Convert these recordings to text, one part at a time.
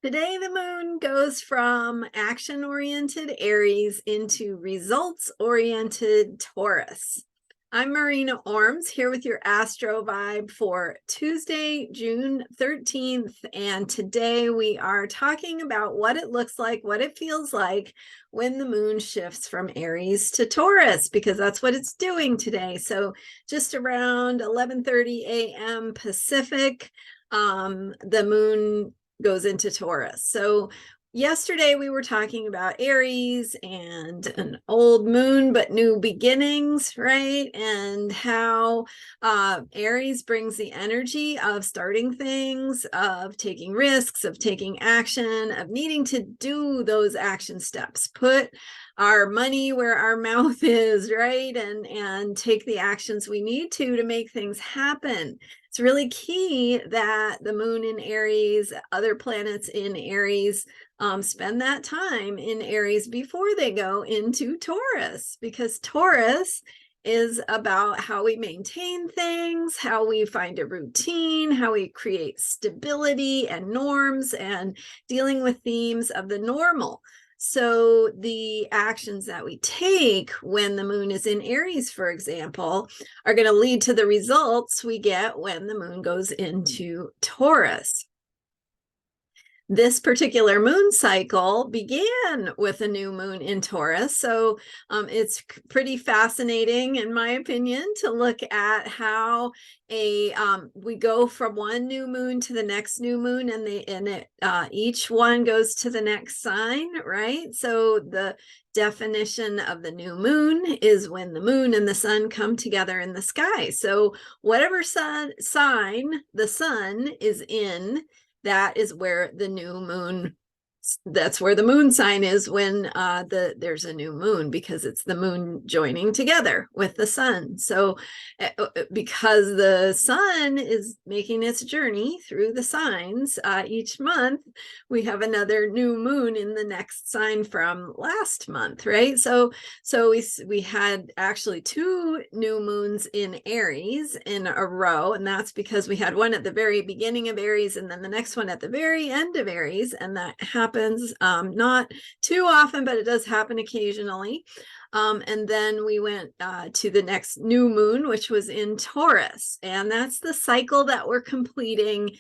Today, the moon goes from action-oriented Aries into results-oriented Taurus. I'm Marina Ormes here with your Astro vibe for Tuesday, June 13th. And today we are talking about what it looks like, what it feels like when the moon shifts from Aries to Taurus, because that's what it's doing today. So just around 11:30 a.m. Pacific, the moon goes into Taurus. So yesterday we were talking about Aries and an old moon, but new beginnings, right? And how Aries brings the energy of starting things, of taking risks, of taking action, of needing to do those action steps, put our money where our mouth is, right? And take the actions we need to make things happen. It's really key that the moon in Aries, other planets in Aries, spend that time in Aries before they go into Taurus, because Taurus is about how we maintain things, how we find a routine, how we create stability and norms, and dealing with themes of the normal. So the actions that we take when the moon is in Aries, for example, are going to lead to the results we get when the moon goes into Taurus. This particular moon cycle began with a new moon in Taurus. So it's pretty fascinating, in my opinion, to look at how we go from one new moon to the next new moon, and each one goes to the next sign, right? So the definition of the new moon is when the moon and the sun come together in the sky. So whatever sign the sun is in, that is where the new moon, that's where the moon sign is when there's a new moon, because it's the moon joining together with the sun. So because the sun is making its journey through the signs each month, we have another new moon in the next sign from last month, right? So we had actually two new moons in Aries in a row, and that's because we had one at the very beginning of Aries and then the next one at the very end of Aries, and that happens not too often, but it does happen occasionally. And then we went to the next new moon, which was in Taurus, and that's the cycle that we're completing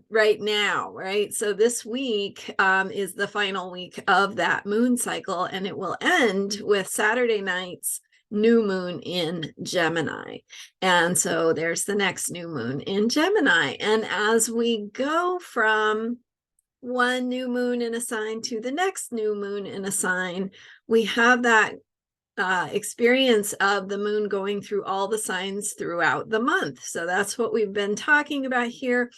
right now, right? So this week is the final week of that moon cycle, and it will end with Saturday night's new moon in Gemini. And so there's the next new moon in Gemini. And as we go from one new moon in a sign to the next new moon in a sign, we have that experience of the moon going through all the signs throughout the month. So that's what we've been talking about here,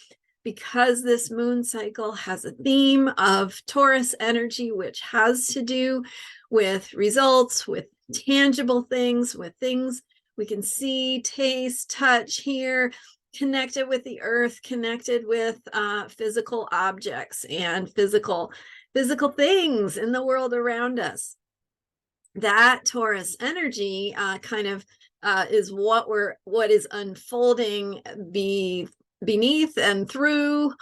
because this moon cycle has a theme of Taurus energy, which has to do with results, with tangible things, with things we can see, taste, touch, hear, connected with the earth, connected with physical objects and physical things in the world around us. That Taurus energy is what is unfolding beneath and through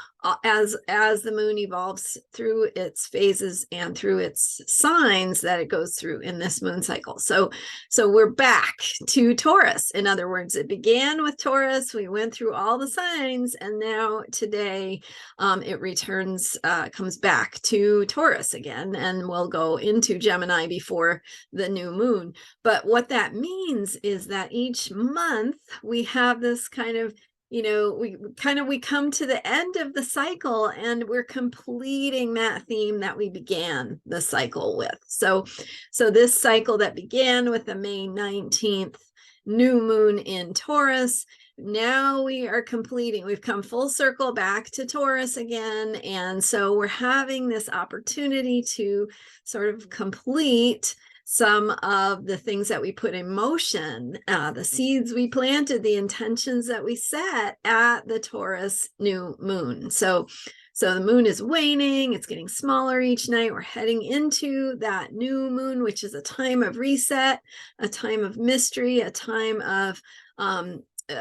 as the moon evolves through its phases and through its signs that it goes through in this moon cycle. So we're back to Taurus. In other words, it began with Taurus, we went through all the signs, and now today it returns, comes back to Taurus again, and we'll go into Gemini before the new moon. But what that means is that each month we have this kind of, we come to the end of the cycle, and we're completing that theme that we began the cycle with. So this cycle that began with the May 19th new moon in Taurus, now we are completing. We've come full circle back to Taurus again. And so we're having this opportunity to sort of complete some of the things that we put in motion, the seeds we planted, the intentions that we set at the Taurus new moon. So the moon is waning, it's getting smaller each night. We're heading into that new moon, which is a time of reset, a time of mystery, a time of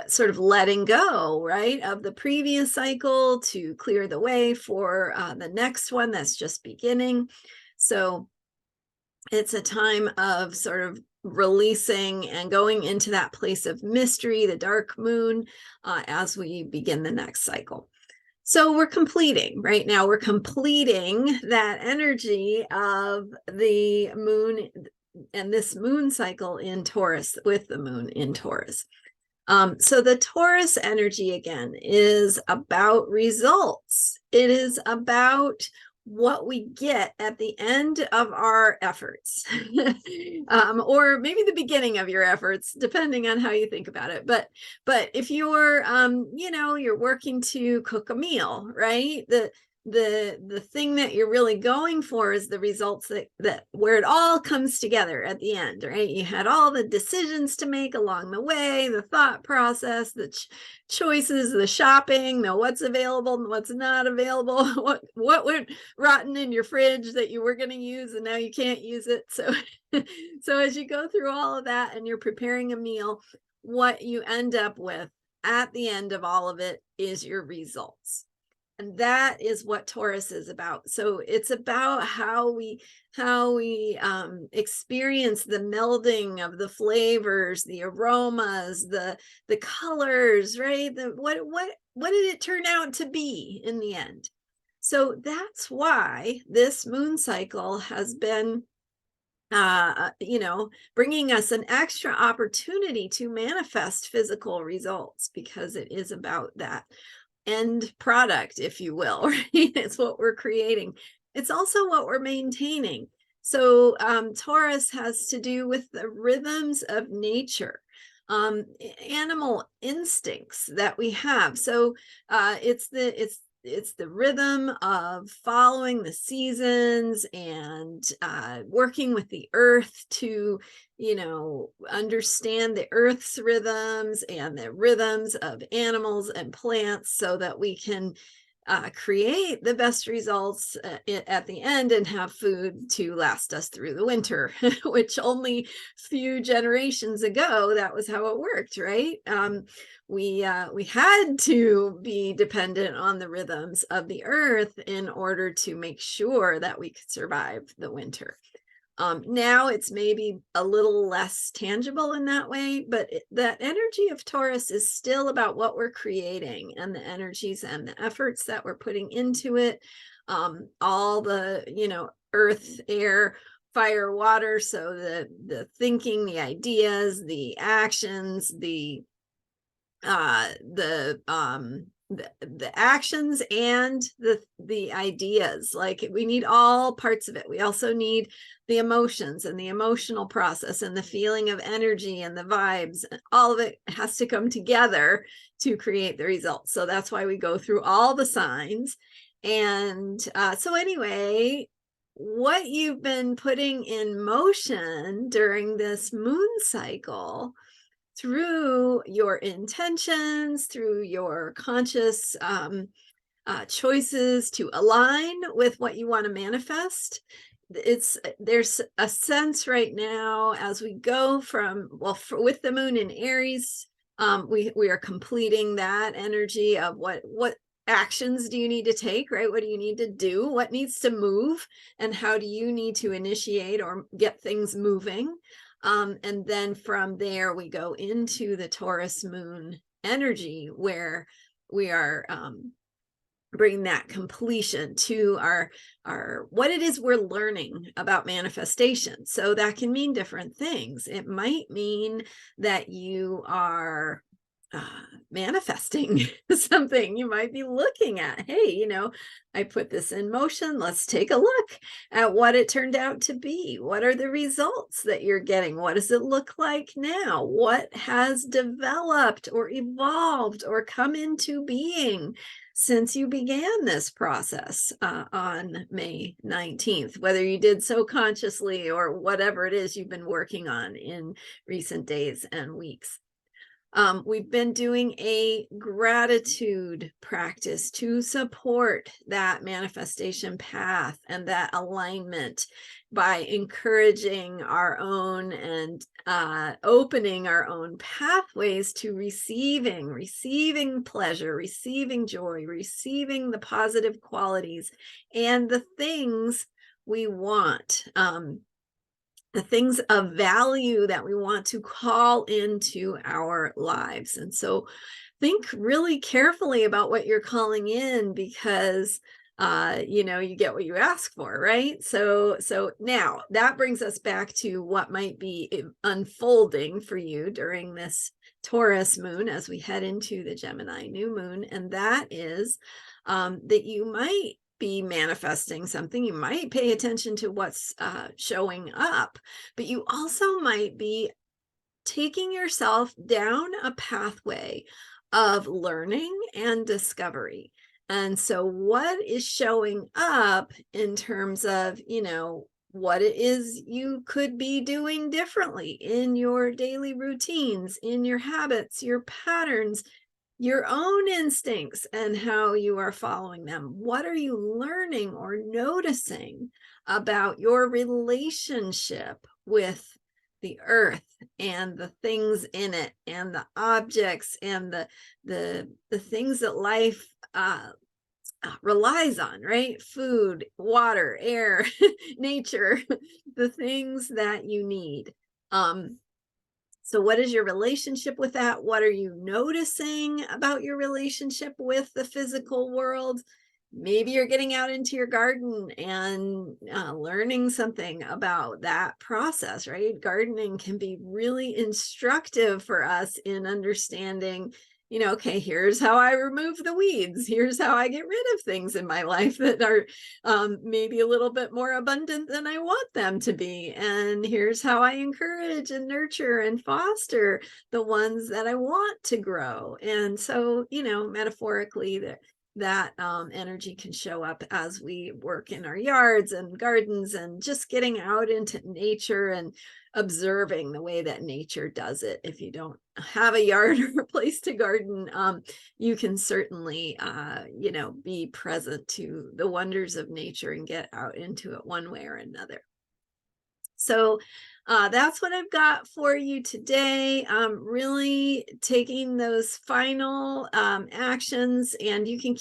sort of letting go, right, of the previous cycle to clear the way for the next one that's just beginning. So it's a time of sort of releasing and going into that place of mystery, the dark moon, as we begin the next cycle. So we're completing right now, we're completing that energy of the moon and this moon cycle in Taurus with the moon in Taurus. So the Taurus energy, again, is about results. It is about what we get at the end of our efforts, or maybe the beginning of your efforts, depending on how you think about it. But if you're, you're working to cook a meal, right? The thing that you're really going for is the results that where it all comes together at the end, right? You had all the decisions to make along the way, the thought process, the choices, the shopping, the what's available and what's not available, what went rotten in your fridge that you were going to use and now you can't use it. So so as you go through all of that and you're preparing a meal, what you end up with at the end of all of it is your results. And that is what Taurus is about. So it's about how we experience the melding of the flavors, the aromas, the colors, right? What did it turn out to be in the end? So that's why this moon cycle has been bringing us an extra opportunity to manifest physical results, because it is about that end product, if you will, right? It's what we're creating. It's also what we're maintaining. So Taurus has to do with the rhythms of nature, animal instincts that we have. So it's the rhythm of following the seasons and working with the earth to, understand the earth's rhythms and the rhythms of animals and plants, so that we can create the best results at the end and have food to last us through the winter, which only few generations ago, that was how it worked, right? We had to be dependent on the rhythms of the earth in order to make sure that we could survive the winter. Now it's maybe a little less tangible in that way, but that energy of Taurus is still about what we're creating and the energies and the efforts that we're putting into it. All the, earth, air, fire, water. So the thinking, the ideas, the actions, the actions and the ideas. Like, we need all parts of it. We also need the emotions and the emotional process and the feeling of energy and the vibes. All of it has to come together to create the results. So that's why we go through all the signs. And so anyway, what you've been putting in motion during this moon cycle, through your intentions, through your conscious choices to align with what you want to manifest. There's a sense right now, as we go from, with the moon in Aries, we are completing that energy of what actions do you need to take, right? What do you need to do? What needs to move? And how do you need to initiate or get things moving? And then from there, we go into the Taurus moon energy, where we are bringing that completion to our what it is we're learning about manifestation. So that can mean different things. It might mean that you are manifesting something. You might be looking at, hey, I put this in motion. Let's take a look at what it turned out to be. What are the results that you're getting? What does it look like now? What has developed or evolved or come into being since you began this process on May 19th, whether you did so consciously or whatever it is you've been working on in recent days and weeks. We've been doing a gratitude practice to support that manifestation path and that alignment by encouraging our own and opening our own pathways to receiving pleasure, receiving joy, receiving the positive qualities and the things we want. The things of value that we want to call into our lives. And so think really carefully about what you're calling in, because you get what you ask for, right? So now that brings us back to what might be unfolding for you during this Taurus moon as we head into the Gemini new moon. And that is that you might be manifesting something. You might pay attention to what's showing up, but you also might be taking yourself down a pathway of learning and discovery. And so what is showing up in terms of, what it is you could be doing differently in your daily routines, in your habits, your patterns, your own instincts, and how you are following them. What are you learning or noticing about your relationship with the earth and the things in it and the objects and the things that life relies on, right? Food, water, air, nature, the things that you need. So what is your relationship with that? What are you noticing about your relationship with the physical world? Maybe you're getting out into your garden and learning something about that process, right? Gardening can be really instructive for us in understanding, okay, here's how I remove the weeds. Here's how I get rid of things in my life that are maybe a little bit more abundant than I want them to be. And here's how I encourage and nurture and foster the ones that I want to grow. And so, metaphorically, that energy can show up as we work in our yards and gardens and just getting out into nature and observing the way that nature does it. If you don't have a yard or a place to garden, you can certainly, be present to the wonders of nature and get out into it one way or another. So that's what I've got for you today. Really taking those final actions, and you can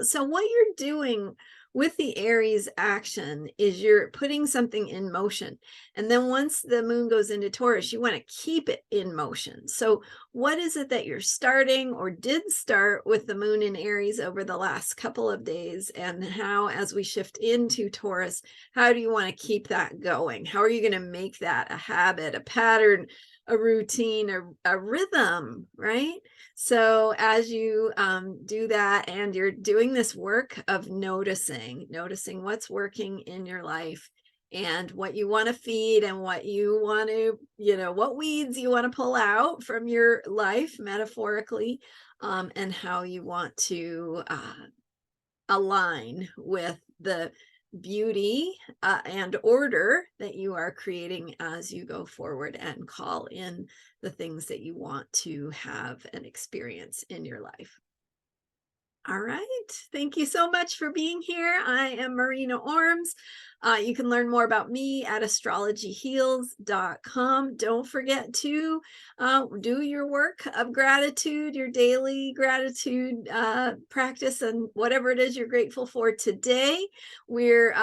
so what you're doing with the Aries action is you're putting something in motion. And then once the moon goes into Taurus, you want to keep it in motion. So what is it that you're starting or did start with the moon in Aries over the last couple of days? And how, as we shift into Taurus, how do you want to keep that going? How are you going to make that a habit, a pattern, a routine, a rhythm, right? So as you do that, and you're doing this work of noticing what's working in your life and what you want to feed and what you want to, what weeds you want to pull out from your life, metaphorically, and how you want to align with the beauty and order that you are creating as you go forward and call in the things that you want to have and experience in your life. All right. Thank you so much for being here. I am Marina Ormes. You can learn more about me at astrologyheals.com. Don't forget to do your work of gratitude, your daily gratitude practice, and whatever it is you're grateful for today. We're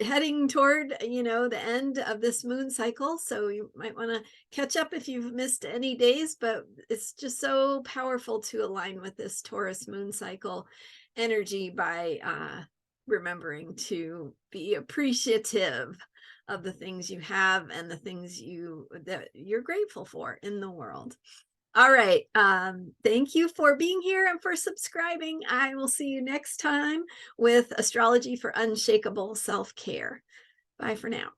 heading toward, the end of this moon cycle. So you might want to catch up if you've missed any days, but it's just so powerful to align with this Taurus moon cycle energy by remembering to be appreciative of the things you have and the things that you're grateful for in the world. All right. Thank you for being here and for subscribing. I will see you next time with Astrology for Unshakable Self-Care. Bye for now.